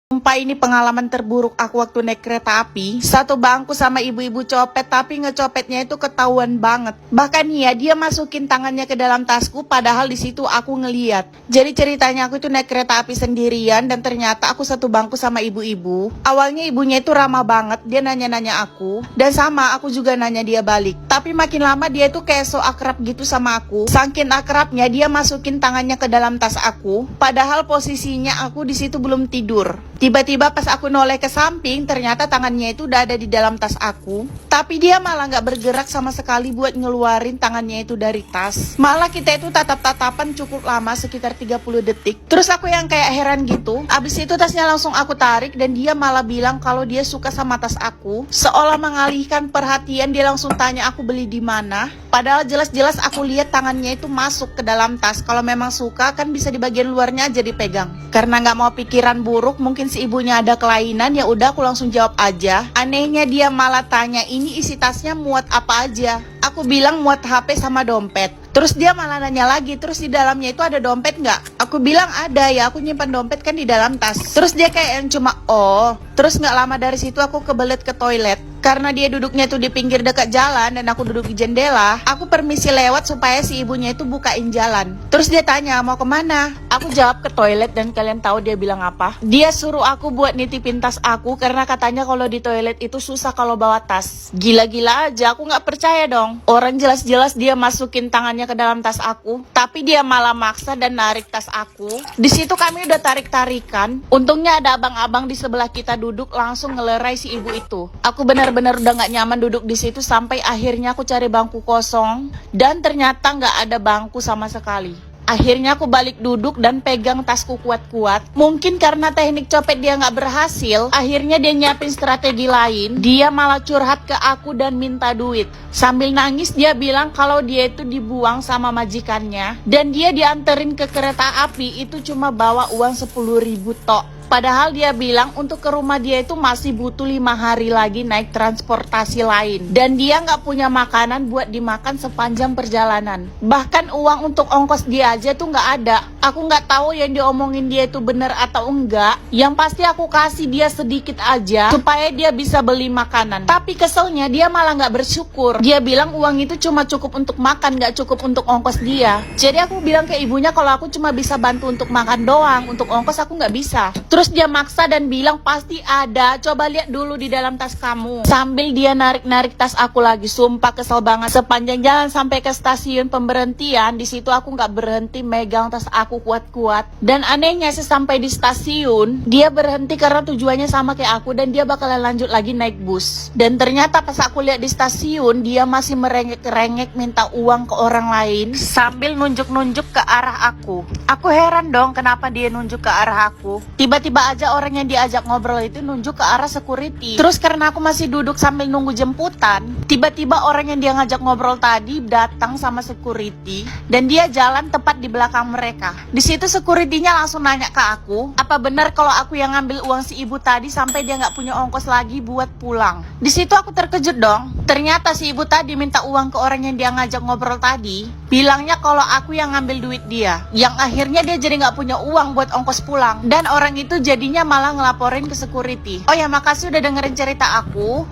Sumpah ini pengalaman terburuk aku waktu naik kereta api. Satu bangku sama ibu-ibu copet, tapi ngecopetnya itu ketahuan banget. Bahkan ya, dia masukin tangannya ke dalam tasku, padahal di situ aku ngeliat. Jadi ceritanya aku itu naik kereta api sendirian, dan ternyata aku satu bangku sama ibu-ibu. Awalnya ibunya itu ramah banget, dia nanya-nanya aku. Dan sama, aku juga nanya dia balik. Tapi makin lama dia itu kayak so akrab gitu sama aku. Saking akrabnya, dia masukin tangannya ke dalam tas aku, padahal posisinya aku di situ belum tidur. Tiba-tiba pas aku noleh ke samping, ternyata tangannya itu udah ada di dalam tas aku. Tapi dia malah gak bergerak sama sekali buat ngeluarin tangannya itu dari tas. Malah kita itu tatap-tatapan cukup lama, sekitar 30 detik. Terus aku yang kayak heran gitu. Abis itu tasnya langsung aku tarik, dan dia malah bilang kalau dia suka sama tas aku. Seolah mengalihkan perhatian, dia langsung tanya aku beli di mana. Padahal jelas-jelas aku lihat tangannya itu masuk ke dalam tas. Kalau memang suka kan bisa di bagian luarnya aja dipegang. Karena gak mau pikiran buruk, mungkin si ibunya ada kelainan, ya udah aku langsung jawab aja. Anehnya dia malah tanya ini isi tasnya muat apa aja. Aku bilang muat HP sama dompet. Terus dia malah nanya lagi, terus di dalamnya itu ada dompet nggak? Aku bilang ada ya, aku nyimpan dompet kan di dalam tas. Terus dia kayak yang cuma oh. Terus nggak lama dari situ aku kebelet ke toilet. Karena dia duduknya tuh di pinggir dekat jalan dan aku duduk di jendela, aku permisi lewat supaya si ibunya itu bukain jalan. Terus dia tanya mau kemana? Aku jawab ke toilet, dan kalian tahu dia bilang apa? Dia suruh aku buat nitipin tas aku karena katanya kalau di toilet itu susah kalau bawa tas. Gila-gila aja, aku nggak percaya dong. Orang jelas-jelas dia masukin tangannya ke dalam tas aku, tapi dia malah maksa dan narik tas aku. Di situ kami udah tarik-tarikan. Untungnya ada abang-abang di sebelah kita duduk langsung ngelerai si ibu itu. Aku benar-benar udah nggak nyaman duduk di situ sampai akhirnya aku cari bangku kosong, dan ternyata nggak ada bangku sama sekali. Akhirnya aku balik duduk dan pegang tasku kuat-kuat. Mungkin karena teknik copet dia nggak berhasil, akhirnya dia nyiapin strategi lain. Dia malah curhat ke aku dan minta duit. Sambil nangis dia bilang kalau dia itu dibuang sama majikannya, dan dia dianterin ke kereta api itu cuma bawa uang 10.000 tok. Padahal dia bilang untuk ke rumah dia itu masih butuh 5 hari lagi naik transportasi lain. Dan dia nggak punya makanan buat dimakan sepanjang perjalanan. Bahkan uang untuk ongkos dia aja tuh nggak ada. Aku nggak tahu yang diomongin dia itu benar atau enggak. Yang pasti aku kasih dia sedikit aja supaya dia bisa beli makanan. Tapi keselnya dia malah nggak bersyukur. Dia bilang uang itu cuma cukup untuk makan, nggak cukup untuk ongkos dia. Jadi aku bilang ke ibunya kalau aku cuma bisa bantu untuk makan doang, untuk ongkos aku nggak bisa. Terus dia maksa dan bilang pasti ada, coba lihat dulu di dalam tas kamu. Sambil dia narik-narik tas aku lagi. Sumpah kesel banget. Sepanjang jalan sampai ke stasiun pemberhentian, di situ aku nggak berhenti megang tas aku kuat-kuat. Dan anehnya sesampai di stasiun, dia berhenti karena tujuannya sama kayak aku dan dia bakalan lanjut lagi naik bus. Dan ternyata pas aku lihat di stasiun, dia masih merengek-rengek minta uang ke orang lain sambil nunjuk-nunjuk ke arah aku. Aku heran dong kenapa dia nunjuk ke arah aku. Tiba-tiba aja orang yang diajak ngobrol itu nunjuk ke arah security. Terus karena aku masih duduk sambil nunggu jemputan, tiba-tiba orang yang dia ngajak ngobrol tadi datang sama security, dan dia jalan tepat di belakang mereka. Di situ security-nya langsung nanya ke aku, apa benar kalau aku yang ngambil uang si ibu tadi sampai dia nggak punya ongkos lagi buat pulang. Di situ aku terkejut dong. Ternyata si ibu tadi minta uang ke orang yang dia ngajak ngobrol tadi, bilangnya kalau aku yang ngambil duit dia. Yang akhirnya dia jadi nggak punya uang buat ongkos pulang. Dan orang itu jadinya malah ngelaporin ke security. Oh ya, makasih udah dengerin cerita aku.